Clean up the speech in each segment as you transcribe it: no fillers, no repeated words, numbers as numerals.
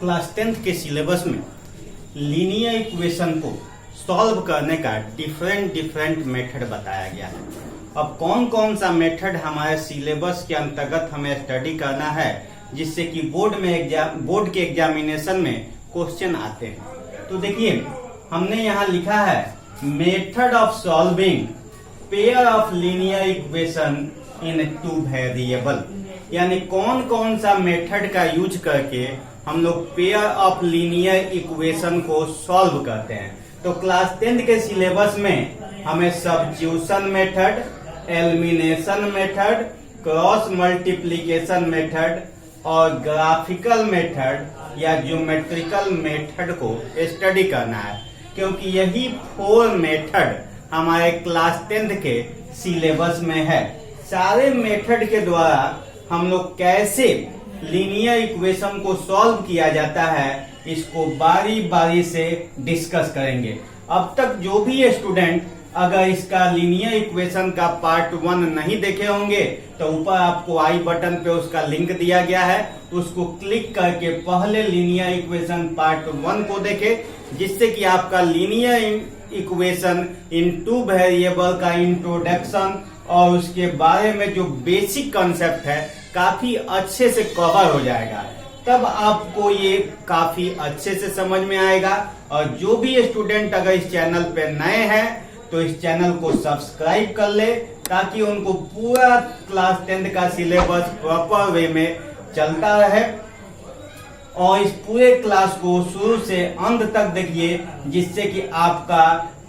Class 10th के syllabus में linear equation को सॉल्व करने का डिफरेंट मेथड बताया गया है। अब कौन कौन सा मेथड हमारे सिलेबस के अंतर्गत हमें स्टडी करना है जिससे कि बोर्ड के एग्जामिनेशन में क्वेश्चन आते हैं। तो देखिए हमने यहाँ लिखा है method of solving pair of linear equation in two variable, यानी कौन कौन सा मेथड का यूज करके हम लोग पेयर ऑफ लीनियर इक्वेशन को सॉल्व करते हैं। तो क्लास 10th के सिलेबस में हमें substitution method, elimination method, cross multiplication method और ग्राफिकल मेथड या ज्योमेट्रिकल मेथड को स्टडी करना है, क्योंकि यही 4 मेथड हमारे क्लास 10th के सिलेबस में है। सारे मेथड के द्वारा हम लोग कैसे लीनियर इक्वेशन को सॉल्व किया जाता है इसको बारी बारी से डिस्कस करेंगे। अब तक जो भी स्टूडेंट अगर इसका लीनियर इक्वेशन का पार्ट 1 नहीं देखे होंगे तो ऊपर आपको आई बटन पे उसका लिंक दिया गया है, उसको क्लिक करके पहले लीनियर इक्वेशन पार्ट 1 को देखे, जिससे कि आपका linear equation in two variable का इंट्रोडक्शन और उसके बारे में जो बेसिक कॉन्सेप्ट है काफी अच्छे से कवर हो जाएगा। तब आपको ये काफी अच्छे से समझ में आएगा। और जो भी स्टूडेंट अगर इस चैनल पे नए हैं तो इस चैनल को सब्सक्राइब कर ले, ताकि उनको पूरा क्लास 10th का सिलेबस प्रॉपर वे में चलता रहे। और इस पूरे क्लास को शुरू से अंत तक देखिए, जिससे कि आपका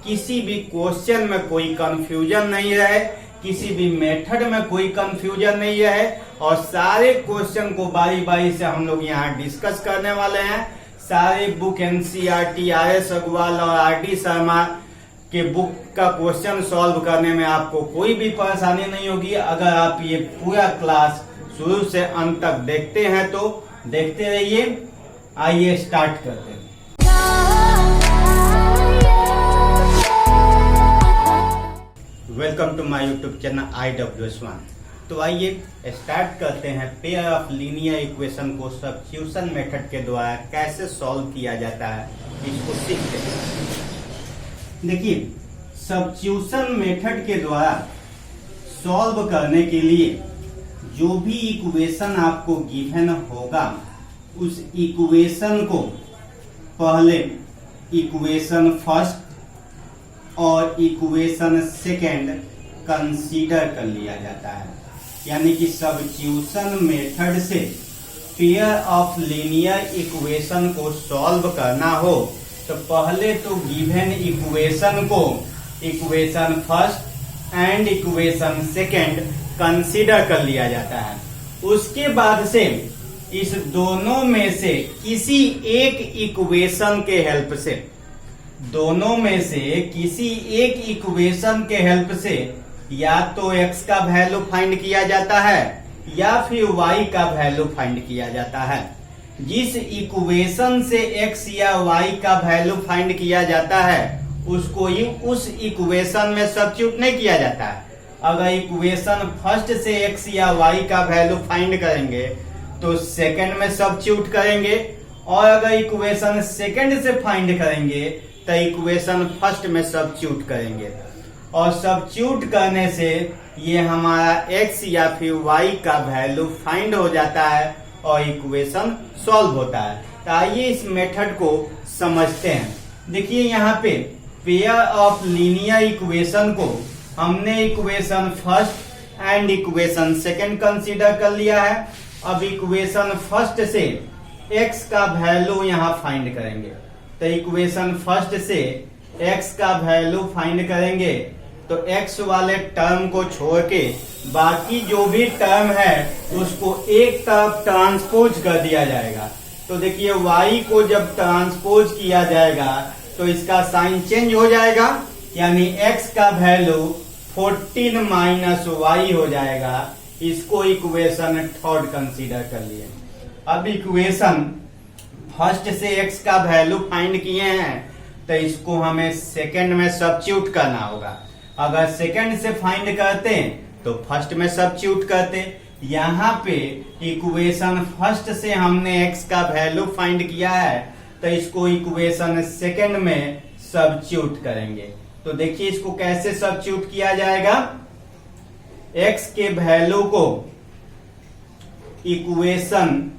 किसी भी क्वेश्चन में कोई कंफ्यूजन नहीं रहे, किसी भी मेथड में कोई कंफ्यूजन नहीं रहे, और सारे क्वेश्चन को बारी बारी से हम लोग यहाँ डिस्कस करने वाले हैं। सारे बुक एनसीईआरटी, आर.एस. अग्रवाल और आर.डी. शर्मा के बुक का क्वेश्चन सॉल्व करने में आपको कोई भी परेशानी नहीं होगी अगर आप ये पूरा क्लास शुरू से अंत तक देखते हैं। तो देखते रहिए। आइए स्टार्ट करते हैं। Welcome to my YouTube channel IWS1। तो आइए स्टार्ट करते हैं पेयर ऑफ लीनियर इक्वेशन को सब्स्टिट्यूशन मेथड के द्वारा कैसे सॉल्व किया जाता है, इसको सीखते हैं। देखिए सब्स्टिट्यूशन मेथड के द्वारा सॉल्व करने के लिए जो भी इक्वेशन आपको गिवन होगा उस इक्वेशन को पहले इक्वेशन फर्स्ट और इक्वेशन सेकेंड कंसीडर कर लिया जाता है। यानी कि सब्स्टिट्यूशन मेथड से पेयर ऑफ लीनियर इक्वेशन को सॉल्व करना हो तो पहले तो गिवन इक्वेशन को equation first and equation second consider कर लिया जाता है। उसके बाद से इस दोनों में से किसी एक इक्वेशन के हेल्प से किसी एक इक्वेशन के हेल्प से या तो x का वैल्यू फाइंड किया जाता है या फिर y का वैल्यू फाइंड किया जाता है। जिस इक्वेशन से x या y का वैल्यू फाइंड किया जाता है उसको ही उस इक्वेशन में सब्स्टिट्यूट नहीं किया जाता है। अगर इक्वेशन फर्स्ट से x या y का वैल्यू फाइंड करेंगे तो सेकंड में सब्स्टिट्यूट करेंगे, और अगर इक्वेशन सेकंड से फाइंड करेंगे तो इक्वेशन फर्स्ट में सब्स्टिट्यूट करेंगे, और सब्स्टिट्यूट करने से ये हमारा x या फिर y का वैल्यू फाइंड हो जाता है और इक्वेशन सॉल्व होता है। तो आइए इस मेथड को समझते हैं। देखिए यहाँ पे पेयर ऑफ लीनियर इक्वेशन को हमने equation first and equation second consider कर लिया है। अब इक्वेशन फर्स्ट से x का वैल्यू यहाँ फाइंड करेंगे। तो इक्वेशन फर्स्ट से x का वैल्यू फाइंड करेंगे तो x वाले टर्म को छोड़ के बाकी जो भी टर्म है उसको एक तरफ ट्रांसपोज कर दिया जाएगा। तो देखिए y को जब ट्रांसपोज किया जाएगा तो इसका साइन चेंज हो जाएगा, यानी x का वैल्यू 14 माइनस y हो जाएगा। इसको इक्वेशन थर्ड कंसीडर कर लिए। अब इक्वेशन फर्स्ट से x का वैल्यू फाइंड किए हैं तो इसको हमें सेकंड में सब्स्टिट्यूट करना होगा। अगर सेकंड से फाइंड करते तो फर्स्ट में सब्स्टिट्यूट करते, यहाँ पे इक्वेशन फर्स्ट से हमने x का वैल्यू फाइंड किया है, तो इसको इक्वेशन सेकंड में सब्स्टिट्यूट करेंगे। तो देखिए इसको कैसे सब्स्टिट्यूट किया जाएगा। x के वैल्यू को इक्वेशन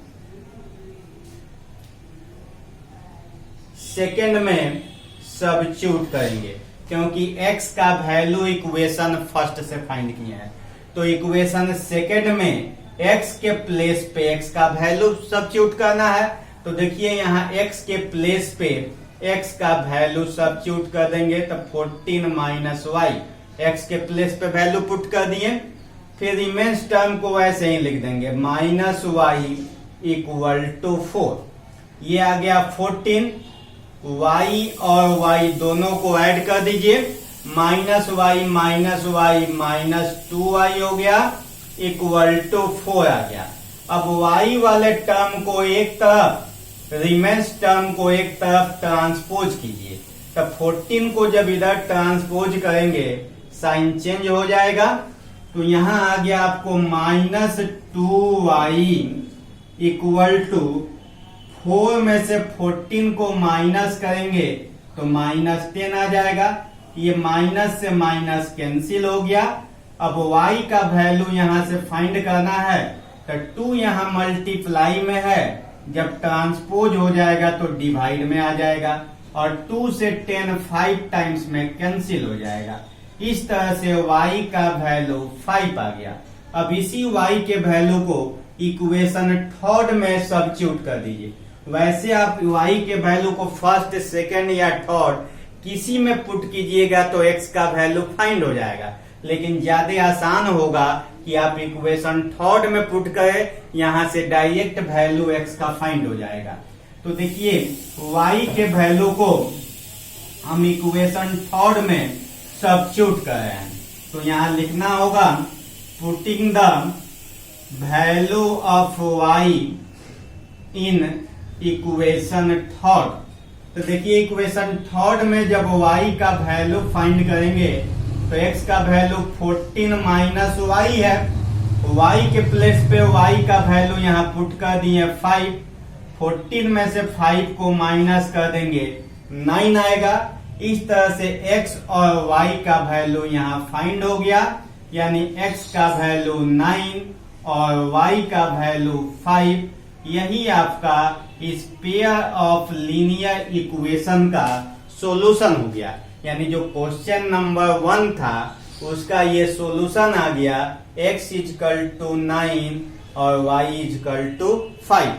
सेकंड में सब्स्टिट्यूट करेंगे, क्योंकि x का वैल्यू इक्वेशन फर्स्ट से फाइंड किया है। तो इक्वेशन सेकंड में x के प्लेस पे x का वैल्यू सब्स्टिट्यूट करना है। तो देखिए यहाँ x के प्लेस पे x का वैल्यू सब्स्टिट्यूट कर देंगे, तो 14 माइनस y x के प्लेस पे वैल्यू पुट कर दिए। फिर रिमेन्स टर्म को वैसे ही लिख देंगे, माइनस y इक्वल टू 4। ये आ गया 14, y और y दोनों को ऐड कर दीजिए, माइनस y माइनस 2y हो गया इक्वल टू 4 आ गया। अब y वाले टर्म को एक तरफ, रिमेन्स टर्म को एक तरफ ट्रांसपोज कीजिए। तब 14 को जब इधर ट्रांसपोज करेंगे साइन चेंज हो जाएगा। तो यहां आ गया आपको माइनस 2y इक्वल टू 4 में से 14 को माइनस करेंगे तो माइनस 10 आ जाएगा। ये माइनस से माइनस कैंसिल हो गया। अब y का वैल्यू यहां से फाइंड करना है, तो 2 यहां मल्टीप्लाई में है, जब ट्रांसपोज हो जाएगा तो डिवाइड में आ जाएगा, और 2 से 10 5 टाइम्स में कैंसिल हो जाएगा। इस तरह से y का वैल्यू 5 आ गया। अब इसी y के वैल्यू को इक्वेशन थर्ड में सब्स्टिट्यूट कर दीजिए। वैसे आप y के वैल्यू को फर्स्ट, सेकंड या थर्ड किसी में पुट कीजिएगा तो x का वैल्यू फाइंड हो जाएगा, लेकिन ज्यादा आसान होगा कि आप इक्वेशन थर्ड में पुट करें, यहां से डायरेक्ट वैल्यू x का फाइंड हो जाएगा। तो देखिए y के वैल्यू को हम इक्वेशन थर्ड में सब्स्टिट्यूट कर रहे हैं, तो यहां लिखना होगा putting the value of y in equation third. तो देखिए इक्वेशन थर्ड में जब y का वैल्यू फाइंड करेंगे तो x का वैल्यू 14 माइनस y है, y के प्लेस पे y का वैल्यू यहाँ पुट कर दिए 5। 14 में से 5 को माइनस कर देंगे 9 आएगा। इस तरह से x और y का वैल्यू यहाँ फाइंड हो गया, यानी x का वैल्यू 9 और y का वैल्यू 5। यही आपका इस पेयर ऑफ लीनियर इक्वेशन का सॉल्यूशन हो गया। यानी जो क्वेश्चन नंबर 1 था उसका ये सॉल्यूशन आ गया, x इजकल टू 9 और y इजकल टू 5।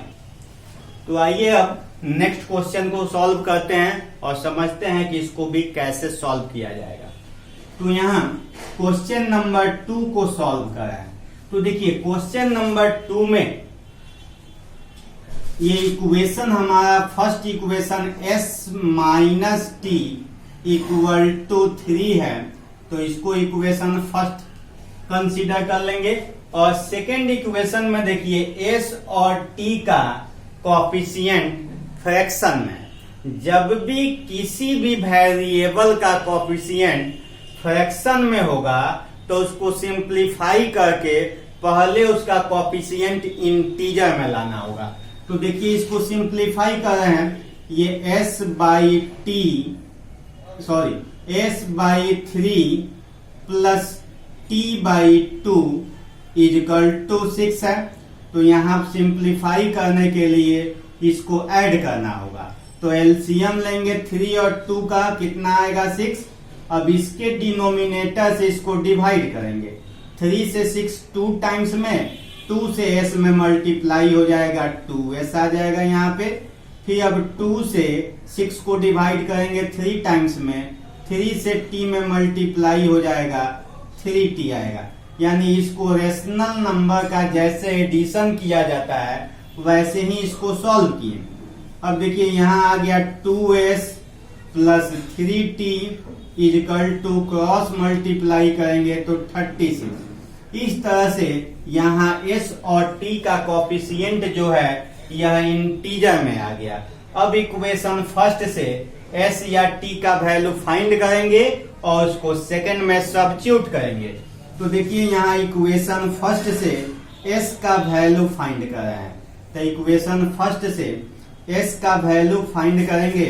तो आइए अब नेक्स्ट क्वेश्चन को सॉल्व करते हैं और समझते हैं कि इसको भी कैसे सॉल्व किया जाएगा। तो यहाँ क्वेश्चन नंबर 2 को सॉल्व करा है। तो देखिए क्वेश्चन नंबर 2 में ये इक्वेशन हमारा first equation s minus t equal to 3 है, तो इसको इक्वेशन फर्स्ट कंसीडर कर लेंगे। और सेकेंड इक्वेशन में देखिए s और t का कोएफिशिएंट फ्रैक्शन में, जब भी किसी भी वेरिएबल का कोएफिशिएंट फ्रैक्शन में होगा तो उसको सिंप्लीफाई करके पहले उसका कोएफिशिएंट इंटीजर में लाना होगा। तो देखिए इसको सिंप्लीफाई कर रहे हैं, ये s by 3 plus t by 2 equal to 6 है। तो यहाँ सिंप्लीफाई करने के लिए इसको ऐड करना होगा, तो एलसीएम लेंगे 3 और 2 का, कितना आएगा 6। अब इसके डिनोमिनेटर से इसको डिवाइड करेंगे, 3 से 6 2 टाइम्स में, 2 से s में मल्टीप्लाई हो जाएगा 2s आ जाएगा यहाँ पे। फिर अब 2 से 6 को डिवाइड करेंगे 3 टाइम्स में, 3 से t में मल्टीप्लाई हो जाएगा 3t आएगा। यानी इसको रेशनल नंबर का जैसे एडिशन किया जाता है वैसे ही इसको सॉल्व किए। अब देखिए यहाँ आ गया 2s plus 3t equal to cross multiply करेंगे तो 36। इस तरह से यहाँ s और t का कोएफिशिएंट जो है यह इंटीजर में आ गया। अब इक्वेशन फर्स्ट से s या t का वैल्यू फाइंड करेंगे और उसको सेकंड में सब्स्टिट्यूट करेंगे। तो देखिए यहाँ इक्वेशन फर्स्ट से एस का वैल्यू फाइंड कर रहे हैं। तो इक्वेशन फर्स्ट से एस का वैल्यू फाइंड करेंगे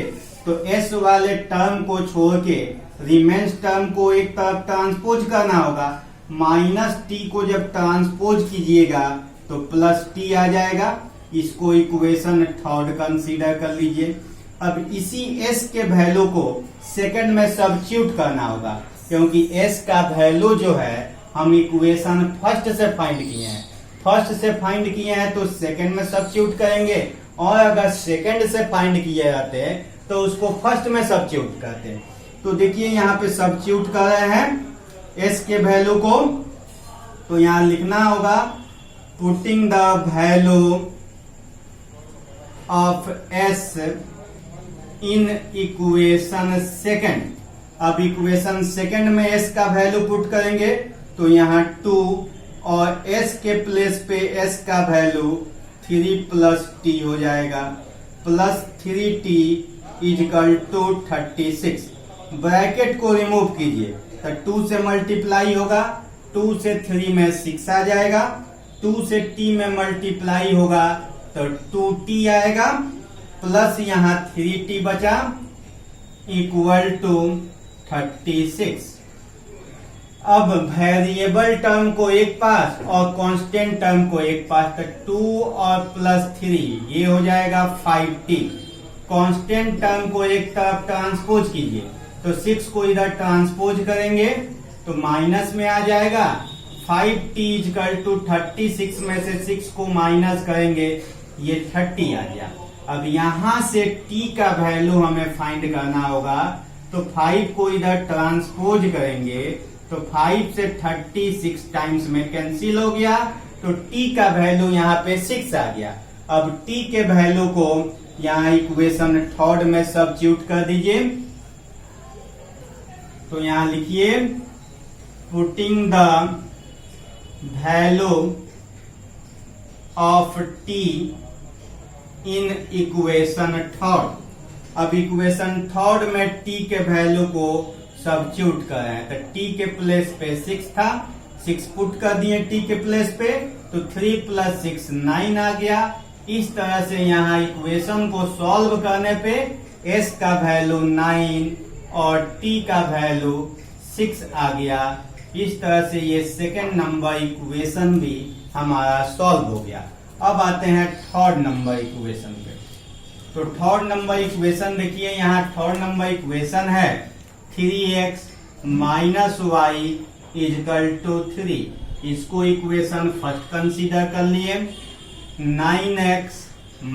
तो एस वाले टर्म को छोड़ के रिमेन्स टर्म को एक तरफ ट्रांसपोज करना होगा। माइनस टी को जब ट्रांसपोज कीजिएगा तो प्लस टी आ जाएगा। इसको इक्वेशन थर्ड कंसीडर कर लीजिए। अब इसी एस के वैल्यू को सेकंड में सब्स्टिट्यूट करना होगा, क्योंकि एस का वैल्यू जो है हम इक्वेशन फर्स्ट से फाइंड किए हैं। फर्स्ट से फाइंड किए हैं तो सेकंड में सब्स्टिट्यूट करेंगे, और अगर सेकंड से फाइंड किए जाते हैं तो उसको फर्स्ट में सब्स्टिट्यूट करते हैं। तो देखिए यहाँ पे सब्स्टिट्यूट कर रहे हैं एस के वैल्यू को, तो यहाँ लिखना होगा putting the value of S in equation second. अब इक्वेशन सेकंड में एस का वैल्यू पुट करेंगे तो यहाँ 2 और एस के प्लेस पे एस का वैल्यू 3 प्लस टी हो जाएगा। Plus 3t equal to 36। Bracket को रिमूव कीजिए तो 2 से मल्टीप्लाई होगा, 2 से 3 में 6 आ जाएगा, 2 से t में मल्टीप्लाई होगा तो 2t आएगा, प्लस यहाँ 3t बचा इक्वल टू 36। अब वेरिएबल टर्म को एक पास और कांस्टेंट टर्म को एक पास, तो 2 और प्लस 3 ये हो जाएगा 5t। कांस्टेंट टर्म को एक तरफ ट्रांसपोज कीजिए तो 6 को इधर ट्रांसपोज करेंगे तो माइनस में आ जाएगा। 5t इक्वल टू 36 में से 6 को माइनस करेंगे ये 30 आ गया। अब यहां से t का वैल्यू हमें फाइंड करना होगा, तो 5 को इधर ट्रांसपोज करेंगे तो 5 से 36 टाइम्स में कैंसिल हो गया, तो t का वैल्यू यहाँ पे 6 आ गया। अब t के वैल्यू को यहाँ इक्वेशन थर्ड में सब्स्टिट्यूट कर दीजिए। तो यहाँ लिखिए putting the value of t in equation third. अब इक्वेशन थर्ड में t के वैल्यू को सब्स्टिट्यूट कर रहे हैं, तो t के प्लेस पे 6 था, 6 पुट कर दिए t के प्लेस पे तो 3 प्लस 6 9 आ गया। इस तरह से यहाँ इक्वेशन को सॉल्व करने पे s का वैल्यू 9 और t का वैल्यू 6 आ गया। इस तरह से ये सेकेंड नंबर इक्वेशन भी हमारा सॉल्व हो गया। अब आते हैं थर्ड नंबर इक्वेशन पे। तो थर्ड नंबर इक्वेशन देखिए, यहाँ थर्ड नंबर इक्वेशन है 3x minus Y is equal to 3। इसको इक्वेशन फर्स्ट कंसीडर कर लिए। 9x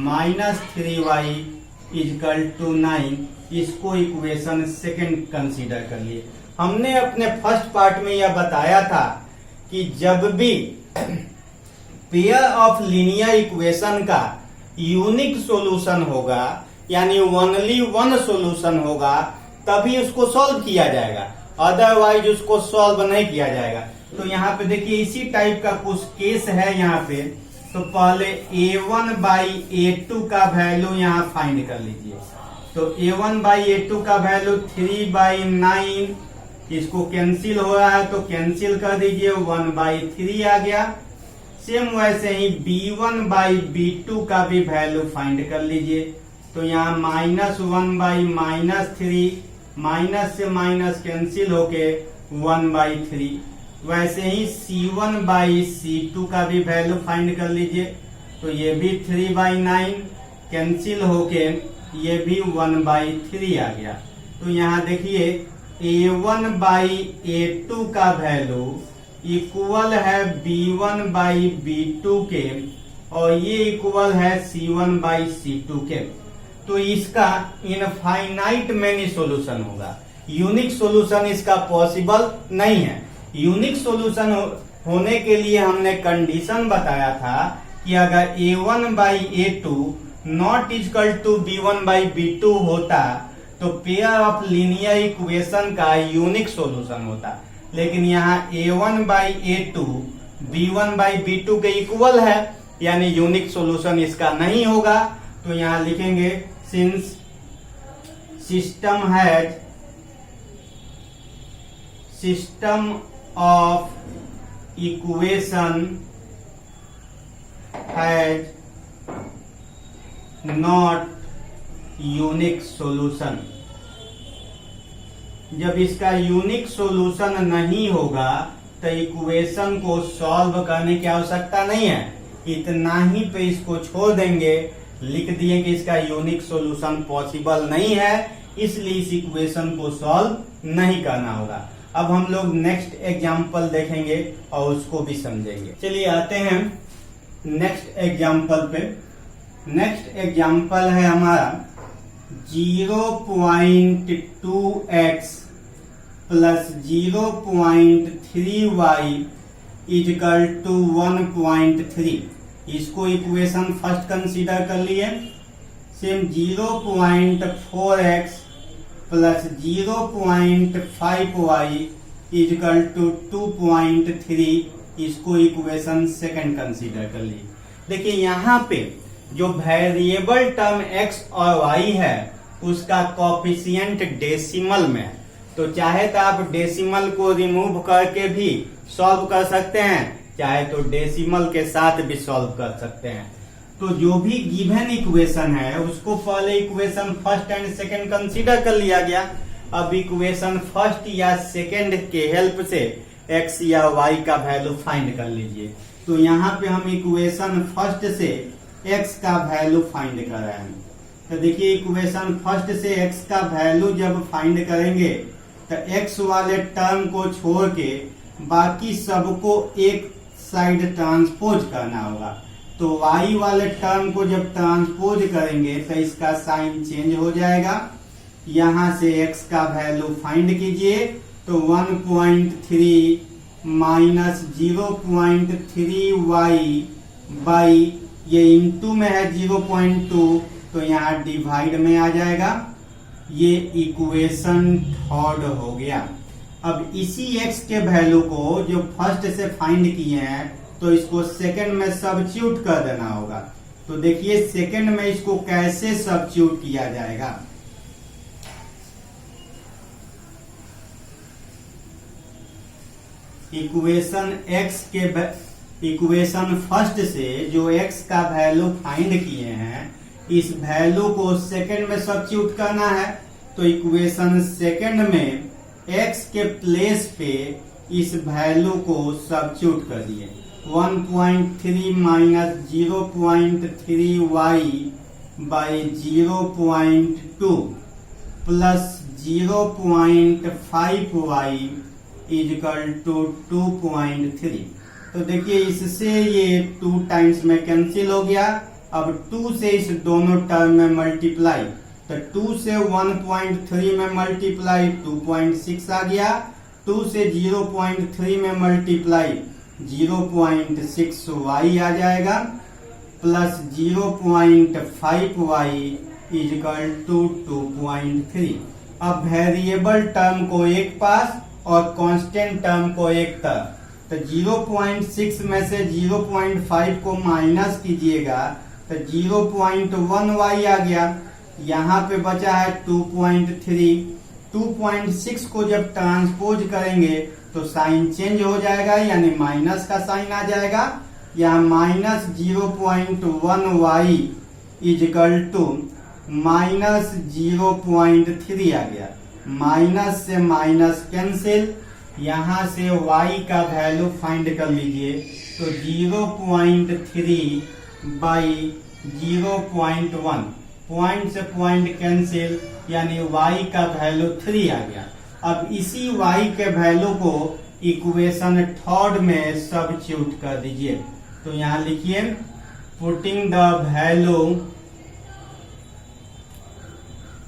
minus 3y is equal to 9, इसको इक्वेशन सेकंड कंसीडर कर लिए। हमने अपने फर्स्ट पार्ट में यह बताया था कि जब भी पेयर ऑफ लीनियर इक्वेशन का यूनिक सॉल्यूशन होगा, यानी ओनली वन सॉल्यूशन होगा, तभी उसको सॉल्व किया जाएगा, अदरवाइज उसको सॉल्व नहीं किया जाएगा। तो यहाँ पे देखिए इसी टाइप का कुछ केस है यहाँ पे। तो पहले a1 बाई a2 का वैल्यू यहाँ फाइंड कर लीजिए। तो a1 बाई a2 का वैल्यू 3 बाई 9, इसको कैंसिल हो रहा है तो कैंसिल कर दीजिए, 1 बाई 3 आ गया। सेम वैसे ही b1 बाई b2 का भी वैल्यू फाइंड कर लीजिए। तो यहाँ -1 बाई -3, माइनस से माइनस कैंसिल होके 1 बाई 3। वैसे ही c1 बाई c2 का भी वैल्यू फाइंड कर लीजिए। तो ये भी 3 बाई 9 कैंसिल होके ये भी 1 बाई 3 आ गया। तो यहाँ देखिए a1 बाई a2 का वैल्यू इक्वल है b1 बाई b2 के, और ये इक्वल है c1 बाई c2 के। तो इसका इनफाइनाइट मेनी सॉल्यूशन होगा, यूनिक सॉल्यूशन इसका पॉसिबल नहीं है। यूनिक सॉल्यूशन होने के लिए हमने कंडीशन बताया था कि अगर a1 by a2 not equal to b1 by b2 होता तो पेयर ऑफ लीनियर इक्वेशन का यूनिक सॉल्यूशन होता। लेकिन यहाँ a1 by a2 b1 by b2 के इक्वल है, यानी यूनिक सॉल्यूशन इसका नहीं होगा। तो यहाँ लिखेंगे since system has system of equation has not unique solution. जब इसका यूनिक सॉल्यूशन नहीं होगा तो इक्वेशन को सॉल्व करने की आवश्यकता नहीं है, इतना ही पे इसको छोड़ देंगे। लिख दिए कि इसका यूनिक सॉल्यूशन पॉसिबल नहीं है, इसलिए इस इक्वेशन को सॉल्व नहीं करना होगा। अब हम लोग नेक्स्ट एग्जाम्पल देखेंगे और उसको भी समझेंगे। चलिए आते हैं नेक्स्ट एग्जाम्पल पे। नेक्स्ट एग्जाम्पल है हमारा 0.2x plus 0.3y is equal to 1.3। इसको इक्वेशन फर्स्ट कंसीडर कर लिए। Same 0.4x plus 0.5y equal to 2.3, इसको इक्वेशन सेकंड कंसीडर कर लिए। देखिए यहाँ पे जो वेरिएबल टर्म x और y है उसका कोफिशिएंट डेसिमल में है, तो चाहे तो आप डेसिमल को रिमूव करके भी सॉल्व कर सकते हैं, चाहे तो डेसिमल के साथ भी सॉल्व कर सकते हैं। तो जो भी गिवन इक्वेशन है उसको पहले equation first and second consider कर लिया गया। अब इक्वेशन फर्स्ट या सेकंड के हेल्प से x या y का वैल्यू फाइंड कर लीजिए। तो यहाँ पे हम इक्वेशन फर्स्ट से x का वैल्यू फाइंड कर रहे हैं। तो देखिए इक्वेशन फर्स्ट से x का वैल्यू जब फाइंड करेंगे तो x वाले टर्म को छोड़ के बाकी सबको एक साइड ट्रांसपोज करना होगा। तो y वाले टर्म को जब ट्रांसपोज करेंगे तो इसका साइन चेंज हो जाएगा। यहाँ से x का वैल्यू फाइंड कीजिए तो 1.3 माइनस 0.3y बाई, ये इंटू में है 0.2 तो यहाँ डिवाइड में आ जाएगा। ये इक्वेशन थर्ड हो गया। अब इसी x के वैल्यू को जो फर्स्ट से फाइंड किए हैं तो इसको सेकंड में सब्स्टिट्यूट कर देना होगा। तो देखिए सेकंड में इसको कैसे सब्स्टिट्यूट किया जाएगा। इक्वेशन फर्स्ट से जो x का वैल्यू फाइंड किए हैं इस वैल्यू को सेकंड में सब्स्टिट्यूट करना है। तो इक्वेशन सेकंड में x के प्लेस पे इस वैल्यू को सब्स्टिट्यूट कर दिए। 1.3 minus 0.3y by 0.2 plus 0.5y equal to 2.3। तो देखिए इससे ये 2 टाइम्स में कैंसिल हो गया। अब 2 से इस दोनों टर्म में मल्टीप्लाई, तो 2 से 1.3 में मल्टीप्लाई 2.6 आ गया। 2 से 0.3 में मल्टीप्लाई 0.6y आ जाएगा प्लस 0.5y इजकल टू 2.3। अब वेरिएबल टर्म को एक पास और कांस्टेंट टर्म को एक तरफ, तो 0.6 में से 0.5 को माइनस कीजिएगा तो 0.1y आ गया। यहाँ पे बचा है 2.3। 2.6 को जब ट्रांसपोज करेंगे तो साइन चेंज हो जाएगा, यानी माइनस का साइन आ जाएगा। यहाँ minus 0.1y equal to minus 0.3 आ गया। माइनस से माइनस कैंसिल, यहाँ से y का वैल्यू फाइंड कर लीजिए तो 0.3 बाई 0.1, पॉइंट से पॉइंट कैंसिल, यानी y का वैल्यू 3 आ गया। अब इसी y के वैल्यू को इक्वेशन थर्ड में सब्स्टिट्यूट कर दीजिए। तो यहाँ लिखिए putting the value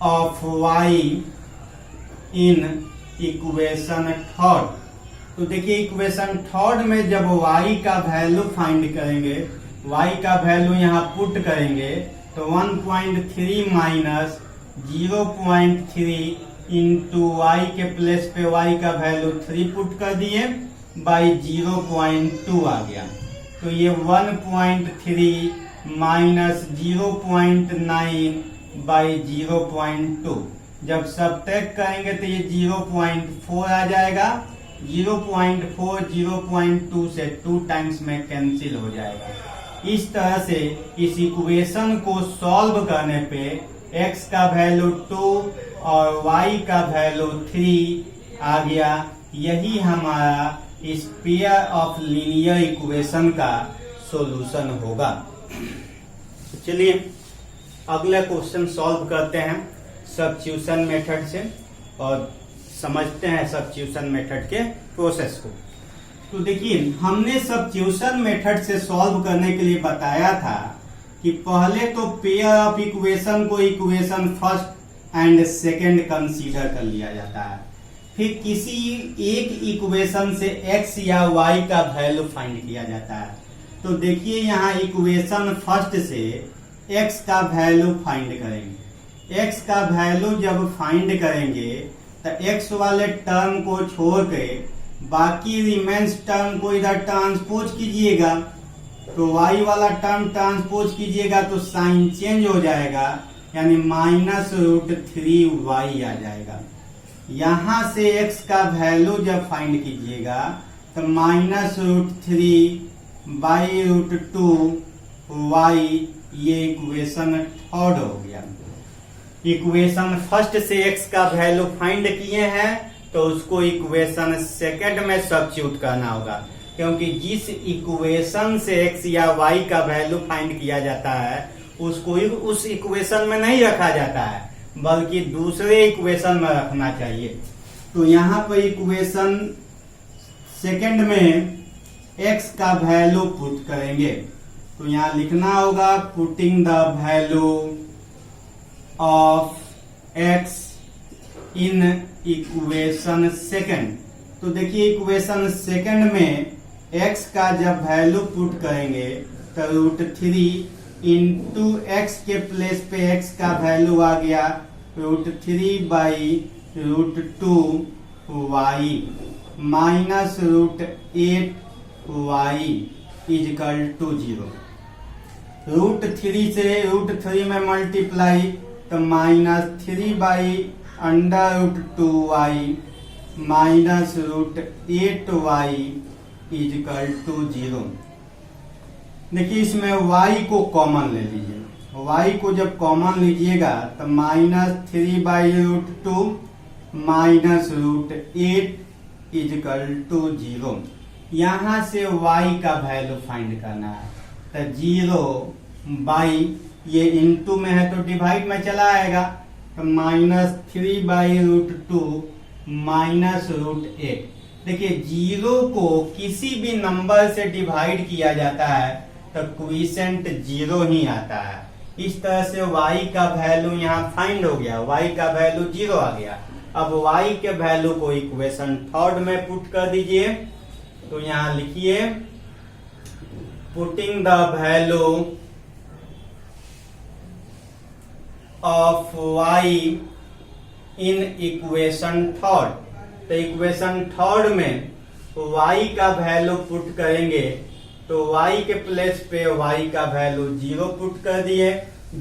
of y in equation third. तो देखिए इक्वेशन थर्ड में जब y का वैल्यू फाइंड करेंगे, y का वैल्यू यहाँ पुट करेंगे तो 1.3 माइनस 0.3 इंटू y के प्लेस पे y का वैल्यू 3 पुट कर दिए बाई 0.2 आ गया। तो ये 1.3 माइनस 0.9 बाई 0.2, जब सब्ट्रैक्ट करेंगे तो ये 0.4 आ जाएगा। 0.4 0.2 से 2 टाइम्स में कैंसिल हो जाएगा। इस तरह से इस इक्वेशन को सॉल्व करने पे x का वैल्यू 2 और y का वैल्यू 3 आ गया। यही हमारा इस पेयर ऑफ लीनियर इक्वेशन का सॉल्यूशन होगा। चलिए अगला क्वेश्चन सॉल्व करते हैं सब्स्टिट्यूशन मेथड से और समझते हैं सब्स्टिट्यूशन मेथड के प्रोसेस को। तो देखिए हमने सब्स्टिट्यूशन मेथड से सॉल्व करने के लिए बताया था कि पहले तो पेयर ऑफ इक्वेशन को equation first and second consider कर लिया जाता है, फिर किसी एक इक्वेशन से x या y का वैल्यू फाइंड किया जाता है। तो देखिए यहाँ इक्वेशन फर्स्ट से x का वैल्यू फाइंड करेंगे। x का वैल्यू जब फाइंड करेंगे तो x वाले टर्म को छोड़ के बाकी रिमेन्स टर्म को इधर ट्रांसपोज कीजिएगा, तो y वाला टर्म ट्रांसपोज कीजिएगा तो साइन चेंज हो जाएगा, यानी -√3y आ जाएगा। यहां से x का वैल्यू जब फाइंड कीजिएगा तो -√3/√2y, ये इक्वेशन थर्ड हो गया। इक्वेशन फर्स्ट से x का वैल्यू फाइंड किए हैं तो उसको इक्वेशन सेकंड में सब्स्टिट्यूट करना होगा, क्योंकि जिस इक्वेशन से x या y का वैल्यू फाइंड किया जाता है उसको उस इक्वेशन में नहीं रखा जाता है बल्कि दूसरे इक्वेशन में रखना चाहिए। तो यहाँ पर इक्वेशन सेकंड में x का वैल्यू पुट करेंगे, तो यहाँ लिखना होगा putting the value of x in equation second. तो देखिए इक्वेशन सेकंड में x का जब वैल्यू पुट करेंगे तो √3 इंटू एक्स के प्लेस पे x का वैल्यू आ गया √3/√2y -√8y इजकल टू 0। √3 से √3 में मल्टीप्लाई तो -3/√2y -√8y इजकल टू 0। देखिए इसमें y को कॉमन ले लीजिए, y को जब कॉमन लीजिएगा तो -3/√2 -√8 इजकल टू 0। यहां से y का वैल्यू फाइंड करना है तो 0 ये इनटू में है तो डिवाइड में चला आएगा तो -3/√2 -√8। देखिए 0 को किसी भी नंबर से डिवाइड किया जाता है तो क्वोशिएंट 0 ही आता है। इस तरह से y का वैल्यू यहाँ फाइंड हो गया, y का वैल्यू 0 आ गया। अब y के वैल्यू को इक्वेशन थर्ड में पुट कर दीजिए, तो यहाँ लिखिए putting the value of y in equation third. तो इक्वेशन थर्ड में y का वैल्यू पुट करेंगे तो y के प्लेस पे y का वैल्यू 0 पुट कर दिए।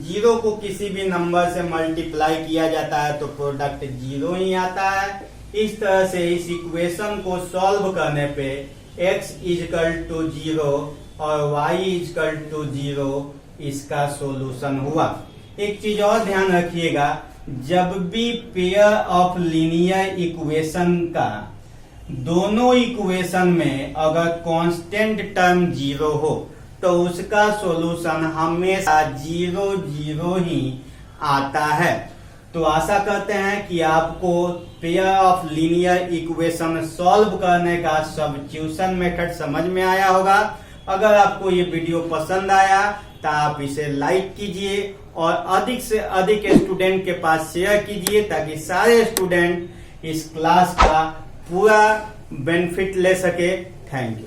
0 को किसी भी नंबर से मल्टीप्लाई किया जाता है तो प्रोडक्ट 0 ही आता है। इस तरह से इस इक्वेशन को सॉल्व करने पे x इजकल टू 0 और y इजकल टू 0 इसका सॉल्यूशन हुआ। एक चीज और ध्यान रखिएगा, जब भी पेयर ऑफ लीनियर इक्वेशन का दोनों इक्वेशन में अगर कांस्टेंट टर्म 0 हो तो उसका सॉल्यूशन हमेशा 0 ही आता है। तो आशा करते हैं कि आपको pair of linear equation solve करने का सब्स्टिट्यूशन मेथड समझ में आया होगा। अगर आपको ये वीडियो पसंद आया तो आप इसे लाइक कीजिए और अधिक से अधिक स्टूडेंट के पास शेयर कीजिए ताकि सारे स्टूडेंट इस क्लास का पूरा बेनिफिट ले सके। Thank you.